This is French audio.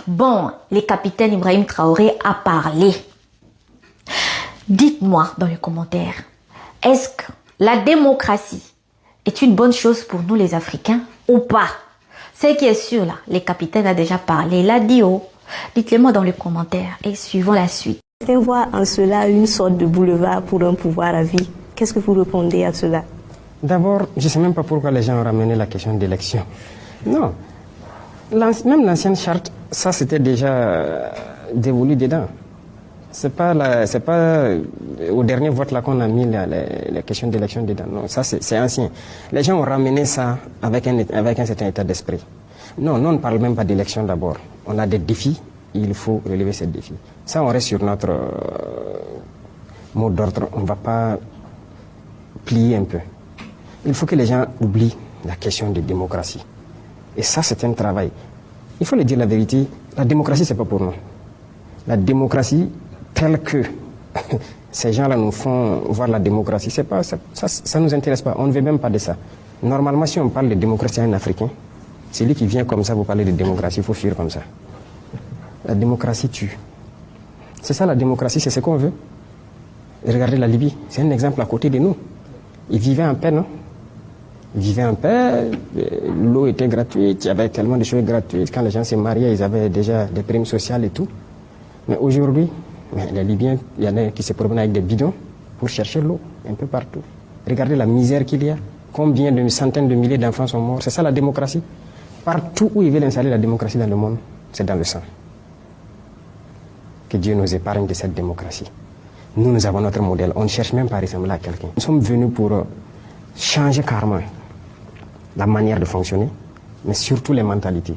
Bon, le capitaine Ibrahim Traoré a parlé. Dites-moi dans les commentaires, est-ce que la démocratie est une bonne chose pour nous les Africains ou pas? Ce qui est sûr là, le capitaine a déjà parlé, il a dit oh. Dites-le-moi dans les commentaires et suivons la suite. Certains voient en cela une sorte de boulevard pour un pouvoir à vie. Qu'est-ce que vous répondez à cela? D'abord, je ne sais même pas pourquoi les gens ont ramené la question d'élection. Non. Même l'ancienne charte, ça c'était déjà dévolu dedans. C'est pas au dernier vote là qu'on a mis les questions d'élection dedans. Non, ça c'est ancien. Les gens ont ramené ça avec un certain état d'esprit. Non, nous on ne parle même pas d'élection d'abord. On a des défis, il faut relever ces défis. Ça, on reste sur notre mot d'ordre. On ne va pas plier un peu. Il faut que les gens oublient la question de démocratie. Et ça, c'est un travail. Il faut le dire la vérité, la démocratie, ce n'est pas pour nous. La démocratie, telle que ces gens-là nous font voir la démocratie, ça ne nous intéresse pas. On ne veut même pas de ça. Normalement, si on parle de démocratie à un Africain, c'est lui qui vient comme ça, vous parlez de démocratie, il faut fuir comme ça. La démocratie tue. C'est ça la démocratie, c'est ce qu'on veut. Regardez la Libye, c'est un exemple à côté de nous. Ils vivaient en paix, non? Ils vivaient en paix, l'eau était gratuite, il y avait tellement de choses gratuites. Quand les gens se mariaient, ils avaient déjà des primes sociales et tout. Mais aujourd'hui, les Libyens, il y en a qui se promènent avec des bidons pour chercher l'eau un peu partout. Regardez la misère qu'il y a. Combien de centaines de milliers d'enfants sont morts. C'est ça la démocratie. Partout où ils veulent installer la démocratie dans le monde, c'est dans le sang. Que Dieu nous épargne de cette démocratie. Nous avons notre modèle. On ne cherche même pas à ressembler à quelqu'un. Nous sommes venus pour changer carrément la manière de fonctionner, mais surtout les mentalités.